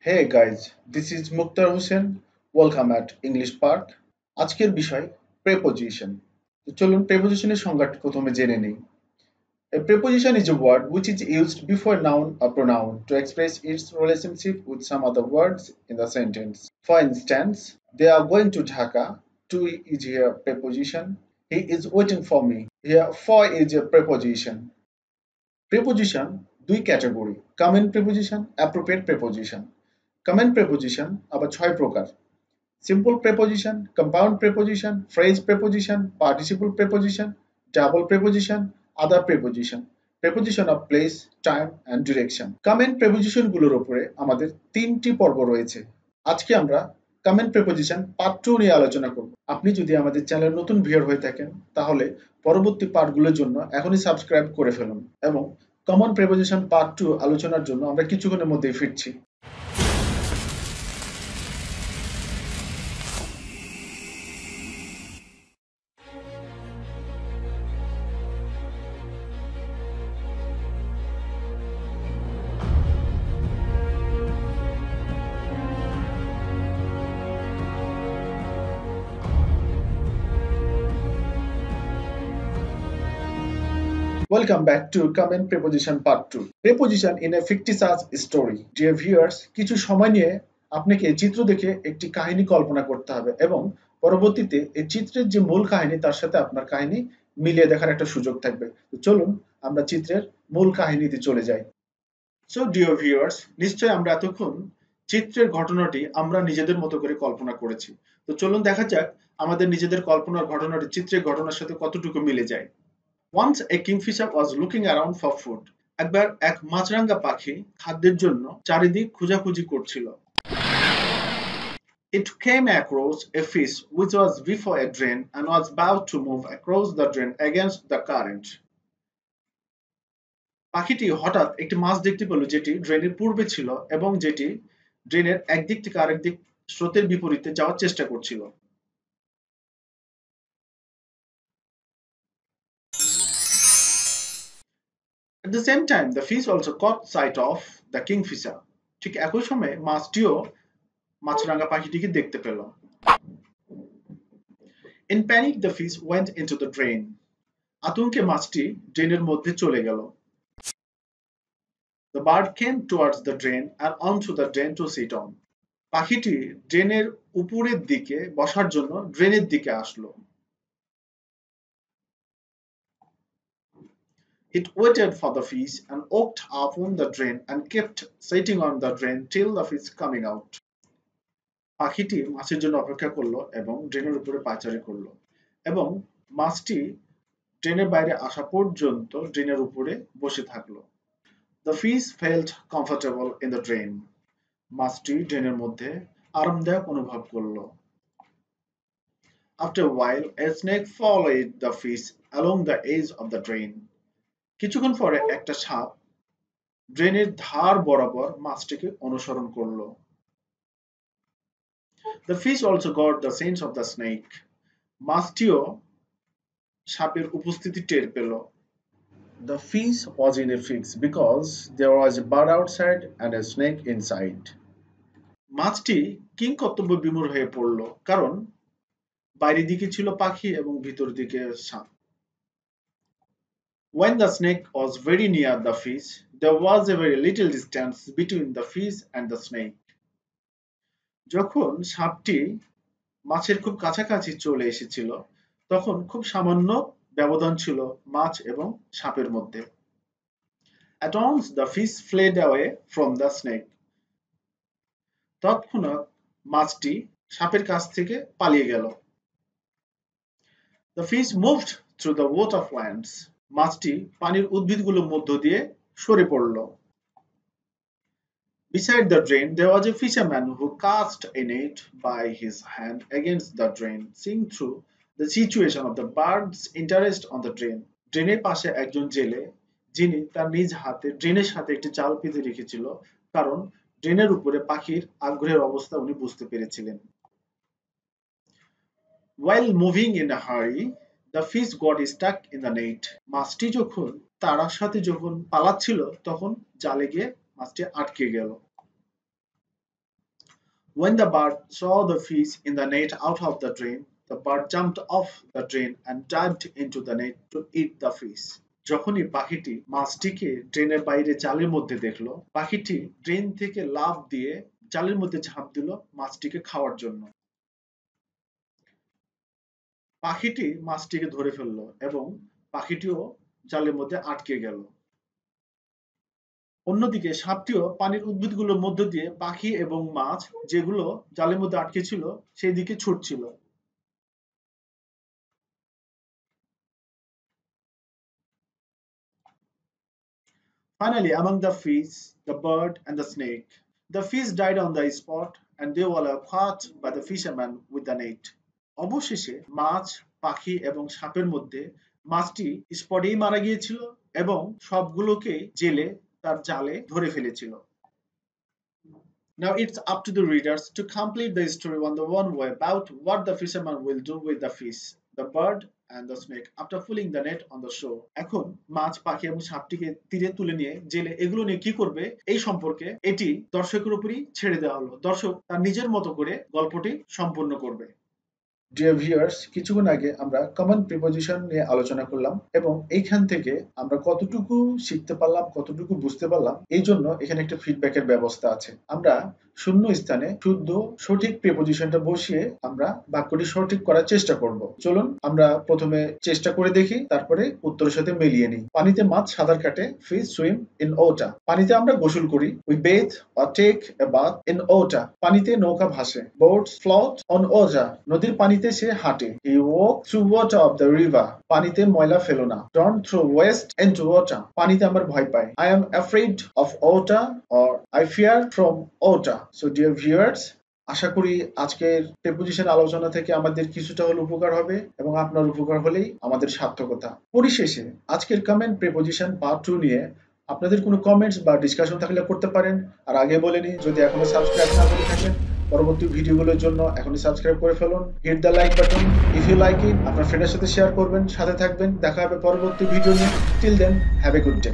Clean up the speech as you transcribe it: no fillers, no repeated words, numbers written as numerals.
Hey guys, this is Mukhtar Hussain. Welcome at English Park. আজকের বিষয় preposition. তো চলুন prepositionের সংজ্ঞাটি প্রথমে জেনে নেই। A preposition is a word which is used before a noun or pronoun to express its relationship with some other words in the sentence. For instance, they are going to Dhaka. To is here preposition. He is waiting for me. Here for is a preposition. Preposition দুই category common preposition appropriate preposition common preposition আবার ছয় প্রকার simple preposition compound preposition phrase preposition participle preposition double preposition other preposition preposition of place time and direction common প্রিপোজিশনগুলোর উপরে আমাদের তিনটি পর্ব রয়েছে আজকে আমরা কমেন্ট প্রিপোজিশন পার্ট 2 নিয়ে আলোচনা করব আপনি যদি আমাদের চ্যানেল নতুন ভিউয়ার হয়ে থাকেন তাহলে পরবর্তী পার্টগুলোর জন্য এখনই সাবস্ক্রাইব করে ফেলুন এবং কমন প্রিপোজিশন পার্ট 2 আলোচনার জন্য আমরা কিছুক্ষণের মধ্যেই ফিরছি Welcome back to Common Preposition Part 2. Preposition in a fictitious story. Dear viewers, কিছু সময় নিয়ে আপনাকে চিত্র দেখে একটি কাহিনী কল্পনা করতে হবে এবং পরবর্তীতে এই চিত্রের যে মূল কাহিনী তার সাথে আপনার কাহিনী মিলিয়ে দেখার একটা সুযোগ থাকবে। তো চলুন আমরা চিত্রের মূল কাহিনীতে চলে যাই। So dear viewers, নিশ্চয়ই আমরা এতক্ষণ চিত্রের ঘটনাটি আমরা নিজেদের মতো করে কল্পনা করেছি। তো চলুন দেখা যাক আমাদের নিজেদের কল্পনার ঘটনাটি চিত্রের ঘটনার সাথে কতটুকু মিলে যায়। Once a kingfisher was looking around for food. একবার এক মাছরাঙা পাখি খাদ্যের জন্য চারিদিক খোঁজাখুঁজি করছিল। It came across a fish which was before a drain and was about to move across the drain against the current. পাখিটি হঠাৎ একটি মাছ দেখতে পেল যেটি ড্রেনের পূর্বে ছিল এবং যেটি ড্রেনের একদিক থেকে আরেক দিক স্রোতের বিপরীতে যাওয়ার চেষ্টা করছিল। At the same time, the fish also caught sight of the kingfisher. ঠিক একই সময়ে মাছটিও মাছরাঙা পাখিটিকে দেখতে পেল। In panic, the fish went into the drain. আতঙ্কে মাছটি ড্রেনের মধ্যে চলে গেল। The bird came towards the drain and onto the drain to sit on. পাখিটি ড্রেনের উপরের দিকে বসার জন্য ড্রেনের দিকে আসলো। It waited for the fish and walked up on the drain and kept sitting on the drain till the fish coming out. পাখিটি মাছের জন্য অপেক্ষা করলো এবং ড্রেনের উপরে পায়চারি করলো এবং মাছটি ড্রেনের বাইরে আসা পর্যন্ত ড্রেনের উপরে বসে থাকলো। The fish felt comfortable in the drain. মাছটি ড্রেনের মধ্যে আরামদায়ক অনুভব করলো। After a while, a snake followed the fish along the edge of the drain. কিছুক্ষণ পরে একটা সাপ ড্রেনের ধার বরাবর মাছটিকে অনুসরণ করলো। The fish also got the scent of the snake. মাছটিও সাপের উপস্থিতি টের পেল। The fish was in a fix because there was a bird outside and a snake inside. মাছটি কিংকর্তব্য বিমূঢ় হয়ে পড়ল কারণ বাইরের দিকে ছিল পাখি এবং ভিতর দিকে সাপ। When the snake was very near the fish, there was a very little distance between the fish and the snake. যখন সাপটি মাছের খুব কাছাকাছি চলে এসেছিল তখন খুব সামান্য ব্যবধান ছিল মাছ এবং সাপের মধ্যে। At once the fish fled away from the snake. তৎক্ষণাৎ মাছটি সাপের কাছ থেকে পালিয়ে গেল। The fish moved through the water plants. মাছটি পানির উদ্ভিদগুলোর মধ্য দিয়ে সরে পড়ল। Beside the drain, there was a fisherman who cast a net by his hand against the drain, seeing through the situation of the bird's interest on the drain. ড্রেনের পাশে একজন জেলে যিনি তার নিজ হাতে ড্রেনের সাথে একটি জাল পেতে রেখেছিল কারণ ড্রেনের উপরে পাখির আগ্রহের অবস্থা উনি বুঝতে পেরেছিলেন। While moving in a hurry, the fish got stuck in the net. মাছটি যখন তাড়ার সাথে যখন পালাচ্ছিল তখন জালে গিয়ে মাছটি আটকে গেল। When the bird saw the fish in the net out of the drain, the bird jumped off the drain and dived into the net to eat the fish. যখনই পাখিটি মাছটিকে ড্রেনের বাইরে জালের মধ্যে দেখলো, পাখিটি ড্রেন থেকে লাফ দিয়ে জালের মধ্যে ঝাঁপ দিল মাছটিকে খাওয়ার জন্য। পাখিটি মাছটিকে ধরে ফেললো এবং পাখিটিও জালের মধ্যে আটকে গেল। অন্যদিকে সাপটিও পানির উদ্ভিদগুলোর মধ্য দিয়ে পাখি এবং মাছ যেগুলো জালের মধ্যে আটকে ছিল সেই দিকে ছুটছিল। Finally, among the fish, the bird and the snake, the fish died on the spot and they were caught by the fisherman with the net. অবশেষে মাছ, পাখি এবং সাপের মধ্যে মাছটি স্পটেই মারা গিয়েছিল এবং সবগুলোকে জেলে তার জালে ধরে ফেলেছিল। Now it's up to the readers to complete the story on the one way about what the fisherman will do with the fish, the bird and the snake after pulling the net on the shore. এখন মাছ, পাখি এবং সাপটিকে তীরে তুলে নিয়ে জেলে এগুলো নিয়ে কি করবে এই সম্পর্কে এটি দর্শকের উপরই ছেড়ে দেওয়া হলো। দর্শক তার নিজের মতো করে গল্পটি সম্পূর্ণ করবে। ডিয়ার ভিউয়ার্স, কিছুক্ষণ আগে আমরা কমন প্রিপোজিশন নিয়ে আলোচনা করলাম এবং এইখান থেকে আমরা কতটুকু শিখতে পারলাম, কতটুকু বুঝতে পারলাম, এই জন্য এখানে একটা ফিডব্যাকের ব্যবস্থা আছে। আমরা শূন্য স্থানে শুদ্ধ সঠিক প্রিপোজিশনটা বসিয়ে আমরা বাক্যটি সঠিক করার চেষ্টা করব। চলুন আমরা প্রথমে চেষ্টা করে দেখি, তারপরে উত্তরের সাথে মিলিয়ে নিই। পানিতে মাছ সাঁতার কাটে, ফিশ সুইম ইন ওয়াটার। পানিতে আমরা গোসল করি, we bathe or take a bath in water. পানিতে নৌকা ভাসে, বোটস ফ্লোট অন ওয়াটার। নদীর পানিতে সে হাঁটে, he walk through water of the river. পানিতে ময়লা ফেলো না, don't throw waste into water. পানিতে আমার ভয় পাই, I am afraid of water or I fear from water. So dear viewers, আশা করি আজকের প্রিপোজিশন আলোচনা থেকে আমাদের কিছুটা হলে উপকার হবে এবং আপনার উপকার হলেই আমাদের সার্থকতা। পরিশেষে আজকের কমেন্ট প্রিপোজিশন পার্ট 2 নিয়ে আপনাদের কোনো কমেন্টস বা ডিসকাশন থাকলে করতে পারেন। আর আগে বলে নিই, যদি এখনো সাবস্ক্রাইব না করে থাকেন পরবর্তী ভিডিওগুলোর জন্য এখনই সাবস্ক্রাইব করে ফেলুন। Hit the like button if you like it. আপনার ফ্রেন্ডের সাথে শেয়ার করবেন, সাথে থাকবেন। দেখা হবে পরবর্তী ভিডিও নিয়ে। Till then, have a good day.